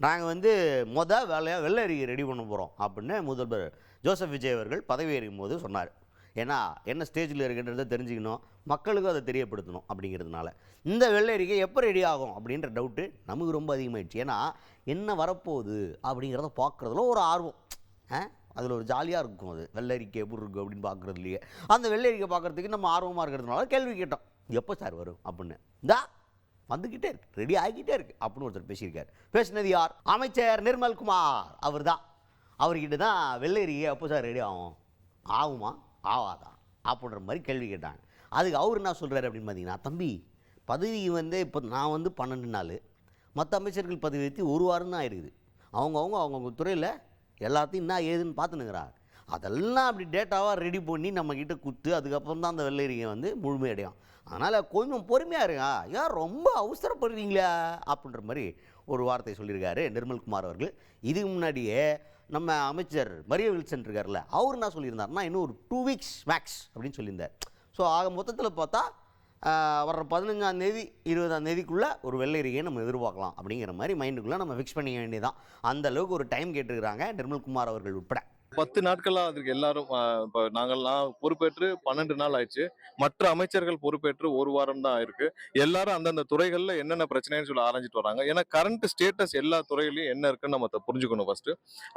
நாங்கள் வந்து வேலையாக வெள்ளை அறிக்கை ரெடி பண்ண போகிறோம் அப்படின்னு முதல்வர் ஜோசப் விஜய் அவர்கள் பதவி ஏறும் போது சொன்னார். ஏன்னா என்ன ஸ்டேஜில் இருக்குன்றதை தெரிஞ்சுக்கணும், மக்களுக்கும் அதை தெரியப்படுத்தணும் அப்படிங்கிறதுனால. இந்த வெள்ளை அறிக்கை எப்போ ரெடி ஆகும் அப்படின்ற டவுட்டு நமக்கு ரொம்ப அதிகமாகிடுச்சு. ஏன்னா என்ன வரப்போகுது அப்படிங்கிறத பார்க்குறதுல ஒரு ஆர்வம், அதில் ஒரு ஜாலியாக இருக்கும். அது வெள்ளை அறிக்கை எப்படி இருக்கும் அப்படின்னு பார்க்குறதுலையே அந்த வெள்ளை அறிக்கை பார்க்குறதுக்கு நம்ம ஆர்வமாக இருக்கிறதுனால கேள்வி கேட்டோம், எப்போ சார் வரும் அப்படின்னு. இந்தா வந்துக்கிட்டே இருக்கு, ரெடி ஆகிக்கிட்டே இருக்கு அப்படின்னு ஒருத்தர் பேசியிருக்காரு. பேசினது யார்? அமைச்சர் நிர்மல்குமார். அவர் தான். அவர்கிட்ட தான் வெள்ளை அறிக்கை எப்போ சார் ரெடி ஆகும், ஆகுமா ஆவாதா அப்படின்ற மாதிரி கேள்வி கேட்டாங்க. அதுக்கு அவர் என்ன சொல்கிறார் அப்படின்னு பார்த்தீங்கன்னா, தம்பி பதவி வந்து இப்போ நான் வந்து 12 நாள், மற்ற அமைச்சர்கள் பதவி வைத்து 1 வாரம் தான் ஆயிருக்குது. அவங்கவுங்க துறையில் எல்லாத்தையும் என்ன ஏதுன்னு பார்த்துனுங்கிறாங்க. அதெல்லாம் அப்படி டேட்டாவாக ரெடி பண்ணி நம்மக்கிட்ட குத்து அதுக்கப்புறம் தான் அந்த வெள்ளை அறிக்கை வந்து முழுமையடையும். அதனால் கொஞ்சம் பொறுமையாக இருங்க, ஏன் ரொம்ப அவசரப்படுறீங்களா அப்படின்ற மாதிரி ஒரு வார்த்தை சொல்லியிருக்காரு நிர்மல்குமார் அவர்கள். இதுக்கு முன்னாடியே நம்ம அமைச்சர் மரிய வில்சன் இருக்கார்ல, அவர் என்ன சொல்லியிருந்தாருன்னா இன்னும் ஒரு 2 வீக்ஸ் மேக்ஸ் அப்படின்னு சொல்லியிருந்தார். ஸோ ஆக மொத்தத்தில் பார்த்தா வர்ற 15ஆம் தேதி 20ஆம் தேதிக்குள்ளே ஒரு வெள்ளை அறிக்கையை நம்ம எதிர்பார்க்கலாம் அப்படிங்கிற மாதிரி மைண்டுக்குள்ளே நம்ம ஃபிக்ஸ் பண்ணிக்க வேண்டியதான். அந்த அளவுக்கு ஒரு டைம் கேட்டுருக்கிறாங்க நிர்மல்குமார் அவர்கள் உட்பட. 10 நாட்களா அதுக்கு எல்லாரும் இப்போ நாங்கள்லாம் பொறுப்பேற்று 12 நாள் ஆயிடுச்சு. மற்ற அமைச்சர்கள் பொறுப்பேற்று 1 வாரம் தான் ஆயிருக்கு. எல்லாரும் அந்தந்த துறைகள்ல என்னென்ன பிரச்சனைன்னு சொல்லி ஆராய்ஞ்சிட்டு வராங்க. ஏன்னா கரண்ட் ஸ்டேட்டஸ் எல்லா துறையிலையும் என்ன இருக்குன்னு நம்ம புரிஞ்சுக்கணும் ஃபர்ஸ்ட்.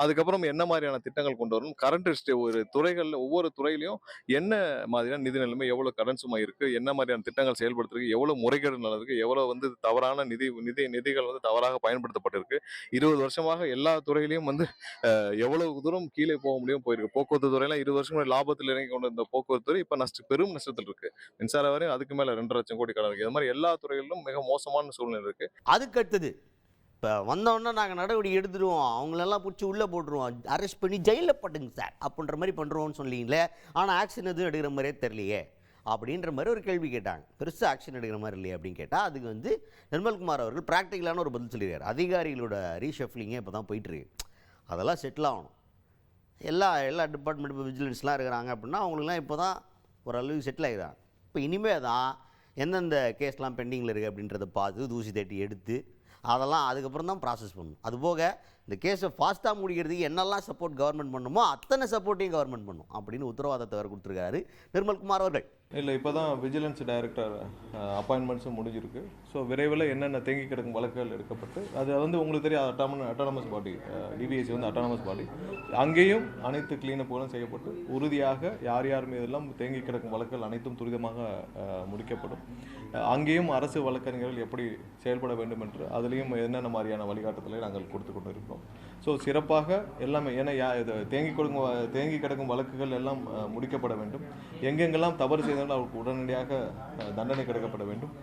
அதுக்கப்புறம் என்ன மாதிரியான திட்டங்கள் கொண்டு வரணும், கரண்ட் ஒரு துறைகள்ல ஒவ்வொரு துறையிலையும் என்ன மாதிரியான நிதி நிலைமை, எவ்வளவு கரண்ட் சுமை இருக்கு, என்ன மாதிரியான திட்டங்கள் செயல்படுத்துறதுக்கு, எவ்வளவு முறைகேடு நடந்திருக்கு, எவ்வளவு வந்து தவறான நிதிகள் வந்து தவறாக பயன்படுத்தப்பட்டிருக்கு. 20 வருஷமாக எல்லா துறையிலையும் வந்து எவ்வளவு தூரம் கீழே போக முடியும் போயிருக்கு. போக்குவரத்து துறையில 20 வருஷம் லாபத்தில் இறங்கி கொண்டு இருந்த போக்குவரத்து துறை இப்ப பெரும் நஷ்டத்தில் இருக்கு. மின்சார வாரியம் அதுக்கு மேல 2 லட்சம் கோடி கடன் இருக்கு. இது மாதிரி எல்லா துறைகளிலும் மிக மோசமான சூழ்நிலை இருக்கு. அதுக்கு அடுத்தது இப்போ வந்தோடனே நாங்கள் நடவடிக்கை எடுத்துடுவோம், அவங்களெல்லாம் பிடிச்சி உள்ளே போட்டுருவோம், அரெஸ்ட் பண்ணி ஜெயிலில் போட்டுங்க சார் அப்படின்ற மாதிரி பண்ணுறோன்னு சொல்லிங்களே, ஆனால் ஆக்ஷன் எதுவும் எடுக்கிற மாதிரியே தெரியலையே அப்படின்ற மாதிரி ஒரு கேள்வி கேட்டாங்க. பெருசாக ஆக்ஷன் எடுக்கிற மாதிரி இல்லையே அப்படின்னு கேட்டால் அதுக்கு வந்து நிர்மல்குமார் அவர்கள் ப்ராக்டிக்கலான ஒரு பதில் சொல்லியிருக்காரு. அதிகாரிகளோட ரீஷஃப்லிங்கே இப்போ தான் போயிட்டுருக்கு, அதெல்லாம் செட்டில் ஆகணும். எல்லா டிபார்ட்மெண்ட் இப்போ விஜிலன்ஸ்லாம் இருக்கிறாங்க அப்படின்னா அவங்களுக்குலாம் இப்போ தான் ஓரளவுக்கு செட்டில் ஆகிடுறாங்க. இப்போ இனிமேல் தான் எந்தெந்த கேஸ்லாம் பெண்டிங்கில் இருக்குது அப்படின்றத பார்த்து தூசி தட்டி எடுத்து அதெல்லாம் அதுக்கப்புறம் தான் ப்ராசஸ் பண்ணணும். அதுபோக இந்த கேஸை ஃபாஸ்ட்டாக முடிக்கிறதுக்கு என்னெல்லாம் சப்போர்ட் கவர்மெண்ட் பண்ணுமோ அத்தனை சப்போர்ட்டையும் கவர்மெண்ட் பண்ணும் அப்படின்னு உத்தரவாதத்தை வேறு கொடுத்துருக்காரு நிர்மல்குமார் அவர்கள். இல்லை, இப்போ தான் விஜிலன்ஸ் டைரக்டர் அப்பாயின்மெண்ட்ஸும் முடிஞ்சிருக்கு. ஸோ விரைவில் என்னென்ன தேங்கி கிடக்கும் வழக்குகள் எடுக்கப்பட்டு அது வந்து உங்களுக்கு தெரியும் அட்டானமஸ் பாடி, டிபிஎஸ்சி வந்து அட்டானமஸ் பாடி, அங்கேயும் அனைத்து கிளீனப்புகளும் செய்யப்பட்டு உறுதியாக யார் யார் மீதெல்லாம் தேங்கி கிடக்கும் வழக்குகள் அனைத்தும் துரிதமாக முடிக்கப்படும். அங்கேயும் அரசு வழக்கறிஞர்கள் எப்படி செயல்பட வேண்டும் என்று அதுலேயும் என்னென்ன மாதிரியான வழிகாட்டுதலை நாங்கள் கொடுத்து கொண்டு இருக்கிறோம். ஸோ சிறப்பாக எல்லாமே, ஏன்னா தேங்கி கிடக்கும் வழக்குகள் எல்லாம் முடிக்கப்பட வேண்டும். எங்கெங்கெல்லாம் தவறு செய்தாலும் அவருக்கு உடனடியாக தண்டனை கிடைக்கப்பட வேண்டும்.